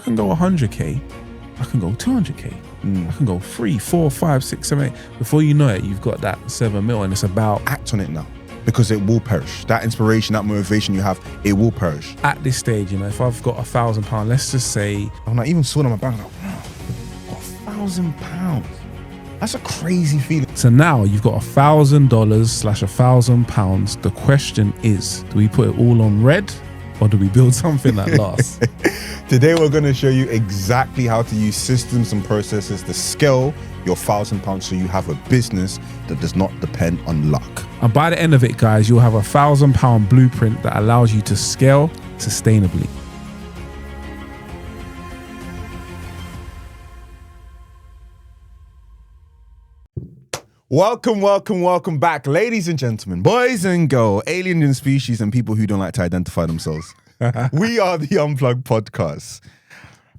I can go 100K, I can go 200K. I can go 3, 4, 5, 6, 7, 8. Before you know it, you've got that 7 mil, and it's about act on it now, because it will perish. That inspiration, that motivation you have, it will perish. At this stage, if I've got £1,000, let's just say, I'm like, even saw it on my bank, I'm like, wow, I've got £1,000. That's a crazy feeling. So now you've got $1,000/1,000. The question is, do we put it all on red, or do we build something that lasts? Today we're going to show you exactly how to use systems and processes to scale your £1,000 so you have a business that does not depend on luck. And by the end of it, guys, you'll have a £1,000 blueprint that allows you to scale sustainably. Welcome back, ladies and gentlemen, boys and girls, alien in species, and people who don't like to identify themselves. We are the Unplug podcast.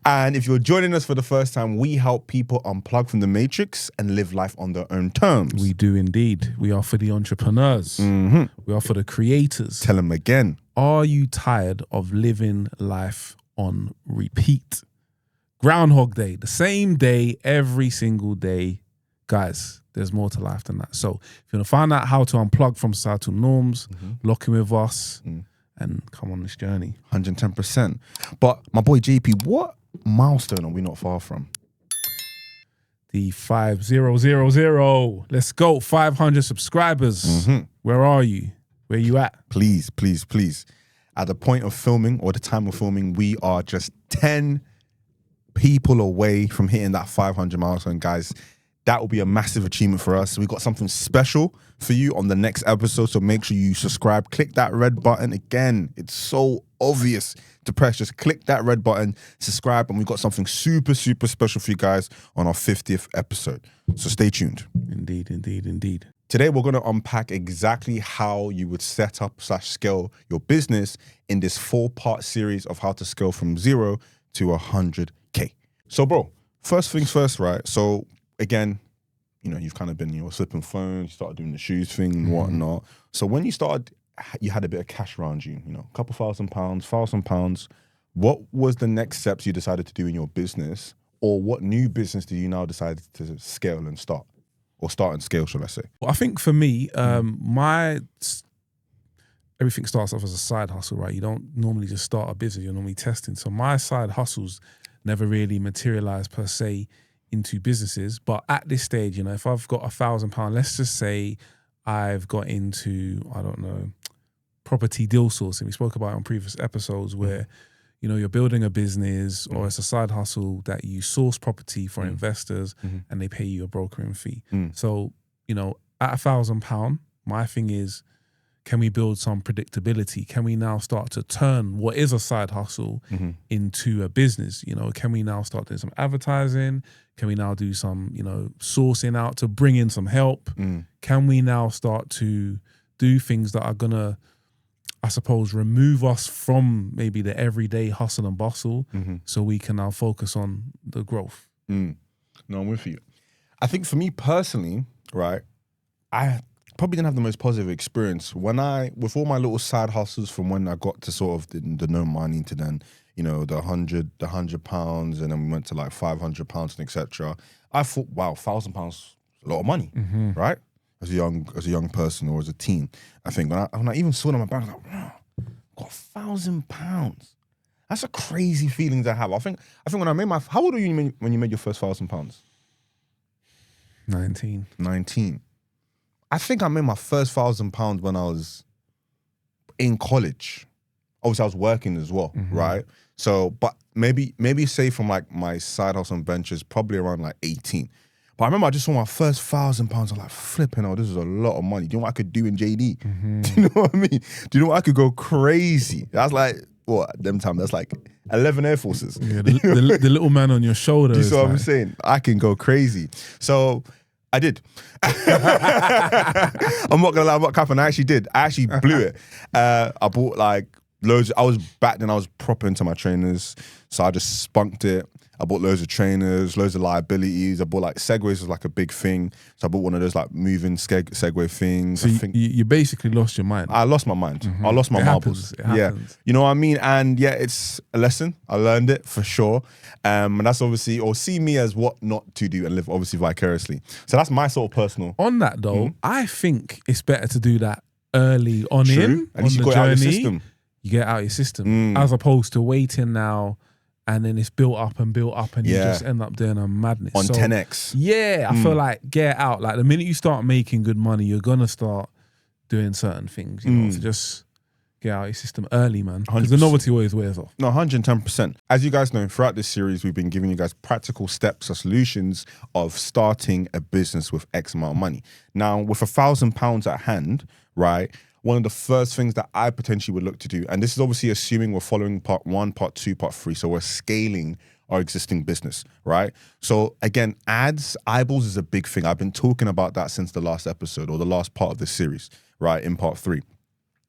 And if you're joining us for the first time, we help people unplug from the matrix and live life on their own terms. We do indeed. We are for the entrepreneurs. We are for the creators. Tell them again. Are you tired of living life on repeat? Groundhog Day, the same day, every single day. Guys, there's more to life than that. So if you want to find out how to unplug from societal norms, lock in with us and come on this journey. 110%. But my boy JP, what milestone are we not far from? The 5000. Let's go. 500 subscribers. Where are you? Where you at? Please. At the point of filming, or the time of filming, we are just 10 people away from hitting that 500 milestone, guys. That will be a massive achievement for us. We got something special for you on the next episode, so make sure you subscribe. Click that red button. Again, it's so obvious to press. Just click that red button, subscribe, and we got something super special for you guys on our 50th episode. So stay tuned. Indeed. Today, we're going to unpack exactly how you would set up / scale your business in this 4-part series of how to scale from 0 to 100K. So, bro, first things first, right? So, again, you've kind of been, flipping phones, you started doing the shoes thing and whatnot. So when you started, you had a bit of cash around you, a couple £1,000. What was the next steps you decided to do in your business, or what new business do you now decide to scale and start? Or start and scale, shall I say? Well, I think for me, everything starts off as a side hustle, right? You don't normally just start a business, you're normally testing. So my side hustles never really materialized per se into businesses. But at this stage, if I've got £1,000, let's just say I've got into, property deal sourcing. We spoke about it on previous episodes where, you're building a business or it's a side hustle that you source property for investors and they pay you a brokering fee. So, at £1,000, my thing is, can we build some predictability? Can we now start to turn what is a side hustle into a business? Can we now start doing some advertising? Can we now do some, sourcing out to bring in some help? Can we now start to do things that are going to, I suppose, remove us from maybe the everyday hustle and bustle so we can now focus on the growth? No, I'm with you. I think for me personally, right, I probably didn't have the most positive experience with all my little side hustles from when I got to sort of the no money to then, the £100, and then we went to like £500 and etc. I thought, wow, £1,000 is a lot of money, right? As a young person or as a teen, I think when I even saw it on my bank, I was like, wow, I've got £1,000. That's a crazy feeling to have. I think when I made how old were you when you made your first £1,000? 19. I think I made my first £1,000 when I was in college. Obviously, I was working as well, right? So, but maybe say from like my side hustle and ventures, probably around like 18. But I remember I just saw my first £1,000. I'm like, flipping, this is a lot of money. Do you know what I could do in JD? Do you know what I mean? Do you know what I could go crazy? That's like, them time, that's like 11 Air Forces. Yeah, the little man on your shoulder. Do you see what I'm saying? I can go crazy. So I did. I'm not gonna lie, I'm not capping. I actually did. I actually blew it. I bought like loads. I was back then. I was proper into my trainers, so I just spunked it. I bought loads of trainers, loads of liabilities. I bought like Segways was like a big thing, so I bought one of those like moving Segway things. So you basically lost your mind. I lost my mind. I lost my marbles. It happens. You know what I mean? And yeah, it's a lesson. I learned it for sure. And that's obviously, or see me as what not to do and live obviously vicariously. So that's my sort of personal. On that though, I think it's better to do that early on in. At least you got it out of your system. You get it out of your system. As opposed to waiting now and then it's built up and you just end up doing a madness. On 10x. Yeah, I feel like get out. Like the minute you start making good money, you're going to start doing certain things, you know, so just get out of your system early, man. Because the novelty always wears off. No, 110%. As you guys know, throughout this series, we've been giving you guys practical steps or solutions of starting a business with X amount of money. Now, with £1,000 at hand, right, one of the first things that I potentially would look to do, and this is obviously assuming we're following part 1, part 2, part 3, so we're scaling our existing business, right? So again, ads, eyeballs is a big thing. I've been talking about that since the last episode or the last part of this series, right, in part 3.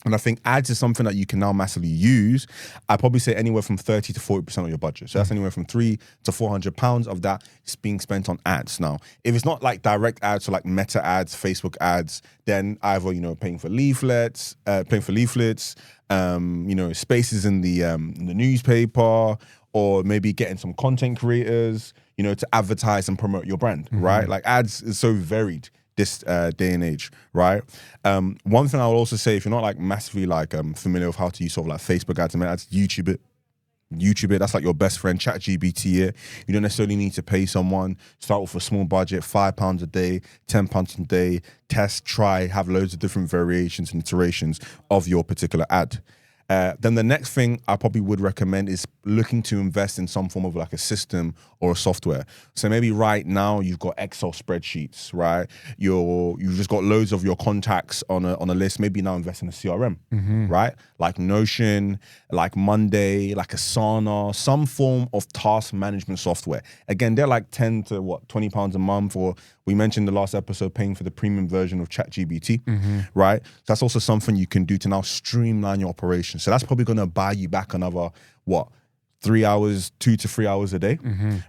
And I think ads is something that you can now massively use. I'd probably say anywhere from 30 to 40% of your budget. So that's anywhere from £300 to £400 of that is being spent on ads. Now, if it's not like direct ads, so like Meta ads, Facebook ads, then either, you know, paying for leaflets, you know, spaces in the newspaper, or maybe getting some content creators, you know, to advertise and promote your brand, right? Like ads is so varied this day and age, right? One thing I will also say, if you're not like massively like familiar with how to use sort of like Facebook ads and ads, YouTube it. That's like your best friend. ChatGPT it. You don't necessarily need to pay someone. Start with a small budget, £5 a day, £10 a day. Test, try, have loads of different variations and iterations of your particular ad. Then the next thing I probably would recommend is looking to invest in some form of like a system or a software. So maybe right now you've got Excel spreadsheets, right? You've just got loads of your contacts on a list. Maybe now invest in a CRM, right? Like Notion, like Monday, like Asana, some form of task management software. Again, they're like 10 to £20 a month, or we mentioned the last episode paying for the premium version of ChatGPT, right? That's also something you can do to now streamline your operations. So that's probably going to buy you back another, 3 hours, 2 to 3 hours a day,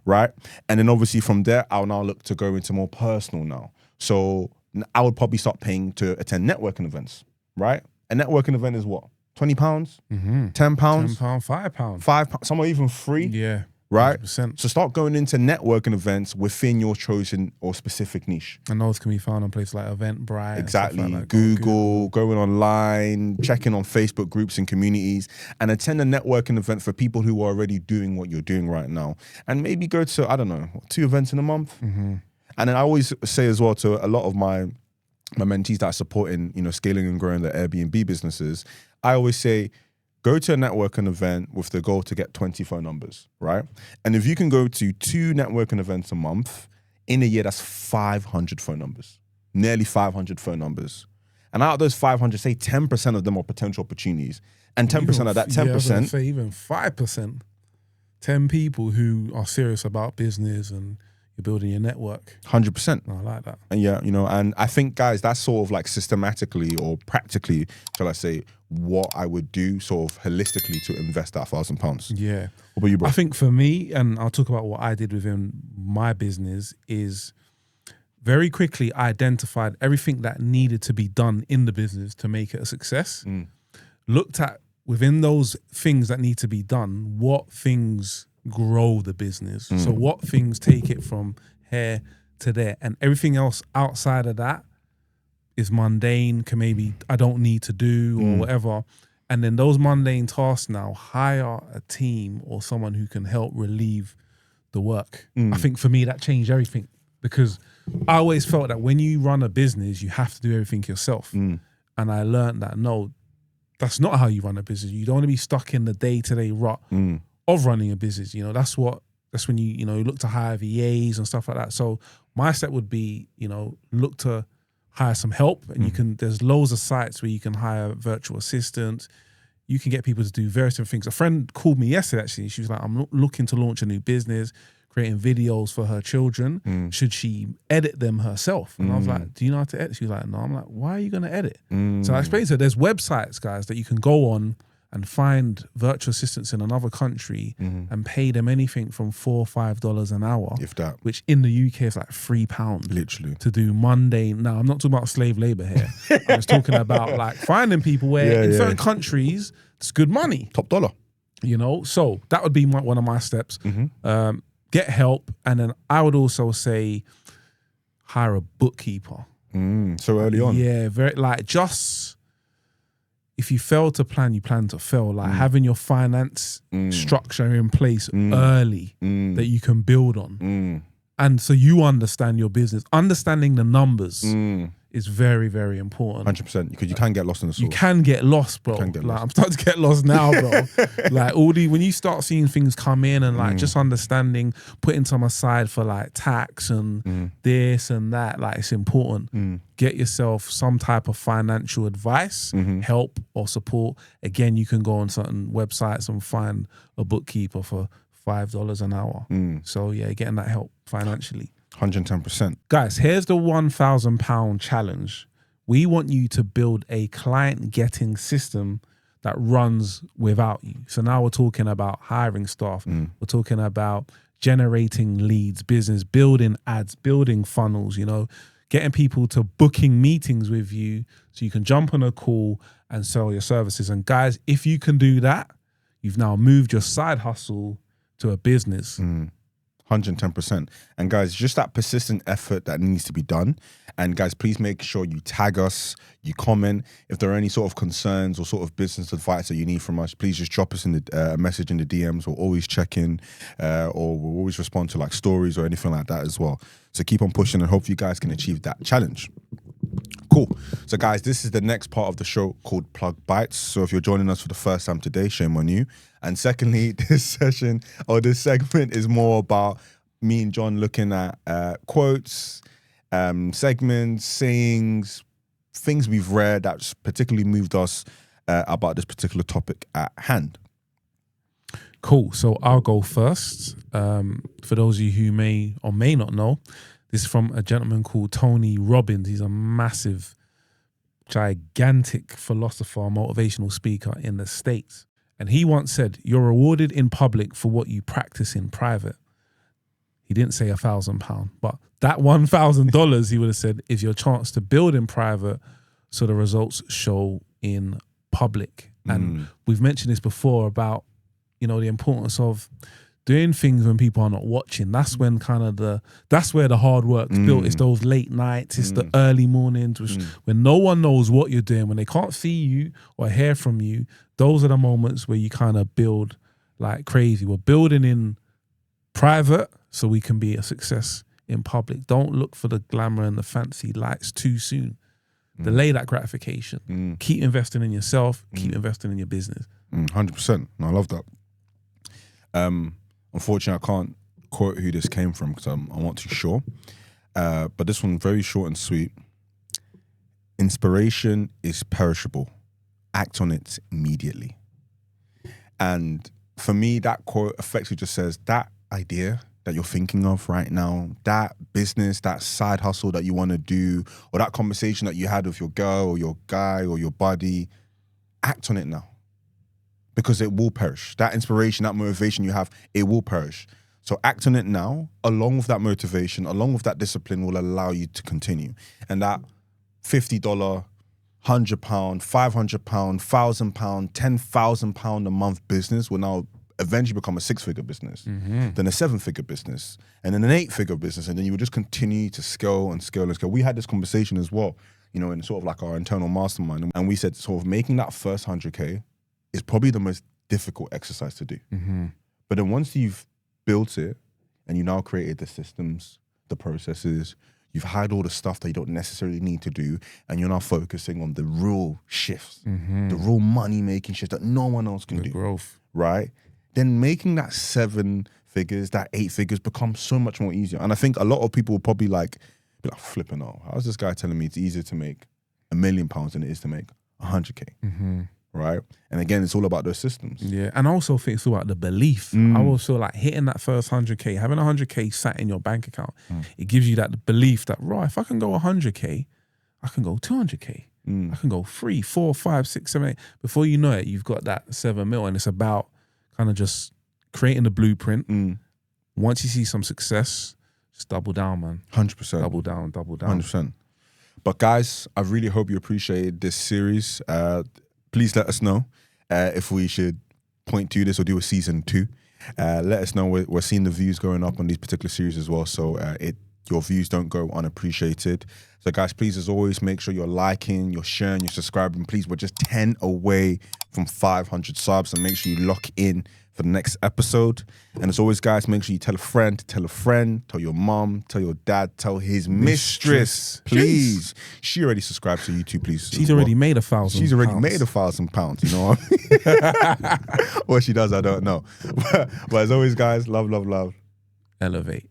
right? And then obviously from there, I'll now look to go into more personal now. So I would probably start paying to attend networking events, right? A networking event is what? £20, £10, £5, £5, some are even free. Yeah. Right? 100%. So start going into networking events within your chosen or specific niche. And those can be found on places like Eventbrite. Exactly. Like that. Google, going online, checking on Facebook groups and communities, and attend a networking event for people who are already doing what you're doing right now. And maybe go to, 2 events in a month. And then I always say as well to a lot of my mentees that are supporting, you know, scaling and growing their Airbnb businesses, I always say, go to a networking event with the goal to get 20 phone numbers, right? And if you can go to 2 networking events a month, in a year, that's 500 phone numbers, nearly 500 phone numbers. And out of those 500, say 10% of them are potential opportunities. And 10% of that 10%. Say even 5%, 10 people who are serious about business and you're building your network. 100%. I like that. And yeah, you know, and I think, guys, that's sort of like systematically or practically, shall I say, what I would do sort of holistically to invest that £1,000. Yeah. What about you, bro? I think for me, and I'll talk about what I did within my business, is very quickly I identified everything that needed to be done in the business to make it a success. Looked at within those things that need to be done, what things grow the business. So what things take it from here to there, and everything else outside of that is mundane, can maybe I don't need to do or whatever. And then those mundane tasks now, hire a team or someone who can help relieve the work. I think for me that changed everything, because I always felt that when you run a business, you have to do everything yourself. And I learned that no, that's not how you run a business. You don't want to be stuck in the day-to-day rut of running a business. You know, that's when you look to hire VAs and stuff like that. So my step would be, you know, look to hire some help, and there's loads of sites where you can hire virtual assistants. You can get people to do various different things. A friend called me yesterday, actually. She was like, I'm looking to launch a new business, creating videos for her children. Should she edit them herself? And I was like, do you know how to edit? She was like, no. I'm like, why are you going to edit? So I explained to her, there's websites, guys, that you can go on and find virtual assistants in another country and pay them anything from $4 or $5 an hour, If that. which in the UK is like £3 Literally. to do mundane. Now, I'm not talking about slave labor here. I'm just talking about like finding people where in certain countries it's good money, Top dollar. you know. So that would be one of my steps. Get help, and then I would also say hire a bookkeeper. So early on. Yeah, very like just. If you fail to plan, you plan to fail. Like having your finance structure in place early that you can build on. And so you understand your business. Understanding the numbers is very, very important. 100%. Because you can get lost in the sauce. You can get lost, bro. can get like lost. I'm starting to get lost now, bro. Like when you start seeing things come in and like just understanding, putting some aside for like tax and this and that, like it's important. Get yourself some type of financial advice, help or support. Again, you can go on certain websites and find a bookkeeper for $5 an hour. So yeah, getting that help financially. 110%. Guys, here's the £1,000 challenge. We want you to build a client getting system that runs without you. So now we're talking about hiring staff. We're talking about generating leads, business, building ads, building funnels, you know, getting people to booking meetings with you so you can jump on a call and sell your services. And guys, if you can do that, you've now moved your side hustle to a business. 110%. And guys, just that persistent effort that needs to be done. And guys, please make sure you tag us, you comment. If there are any sort of concerns or sort of business advice that you need from us, please just drop us in the message in the DMs. We'll always check in or we'll always respond to like stories or anything like that as well. So keep on pushing and hope you guys can achieve that challenge. Cool. So guys, this is the next part of the show called Plug Bites. So if you're joining us for the first time today, shame on you. And secondly, this segment is more about me and John looking at quotes, segments, sayings, things we've read that's particularly moved us about this particular topic at hand. Cool. So I'll go first. For those of you who may or may not know, this is from a gentleman called Tony Robbins. He's a massive, gigantic philosopher, motivational speaker in the States. And he once said, "You're rewarded in public for what you practice in private." He didn't say £1,000, but that $1,000 he would have said is your chance to build in private so the results show in public. And we've mentioned this before about, you know, the importance of doing things when people are not watching. That's when that's where the hard work's built. It's those late nights, it's the early mornings, when no one knows what you're doing, when they can't see you or hear from you. Those are the moments where you kind of build like crazy. We're building in private so we can be a success in public. Don't look for the glamour and the fancy lights too soon. Delay that gratification. Keep investing in yourself, keep investing in your business. 100%. I love that. Unfortunately, I can't quote who this came from because I'm not too sure. But this one, very short and sweet. Inspiration is perishable. Act on it immediately. And for me, that quote effectively just says that idea that you're thinking of right now, that business, that side hustle that you want to do, or that conversation that you had with your girl or your guy or your buddy, act on it now. Because it will perish. That inspiration, that motivation you have, it will perish. So act on it now, along with that motivation, along with that discipline will allow you to continue. And that $50, £100, £500, £1,000, £10,000 a month business will now eventually become a 6-figure business, then a 7-figure business, and then an 8-figure business. And then you will just continue to scale and scale and scale. We had this conversation as well, you know, in sort of like our internal mastermind. And we said sort of making that first 100K is probably the most difficult exercise to do. But then once you've built it and you now created the systems, the processes, you've had all the stuff that you don't necessarily need to do, and you're now focusing on the real shifts, the real money-making shifts that no one else can do. Growth. Right? Then making that 7 figures, that 8 figures becomes so much more easier. And I think a lot of people will probably be like, flipping out. How's this guy telling me it's easier to make £1 million than it is to make 100K? Right? And again, it's all about those systems. Yeah, and I also think it's all about the belief. I also feel like hitting that first 100K, having 100K sat in your bank account, it gives you that belief that, right, if I can go 100K, I can go 200K. I can go 3, 4, 5, 6, 7, 8. Before you know it, you've got that 7 mil, and it's about kind of just creating the blueprint. Once you see some success, just double down, man. 100%. Double down. 100%. But guys, I really hope you appreciate this series. Please let us know if we should point to this or do a season 2. Let us know. We're seeing the views going up on these particular series as well, so your views don't go unappreciated. So guys, please, as always, make sure you're liking, you're sharing, you're subscribing. Please, we're just 10 away from 500 subs, and make sure you lock in for the next episode. And as always, guys, make sure you tell a friend, tell your mom, tell your dad, tell his mistress, please. Jeez. She already subscribed to YouTube, please. She's already made £1,000. She's already made £1,000, you know what I mean? What she does, I don't know. But as always, guys, love. Elevate.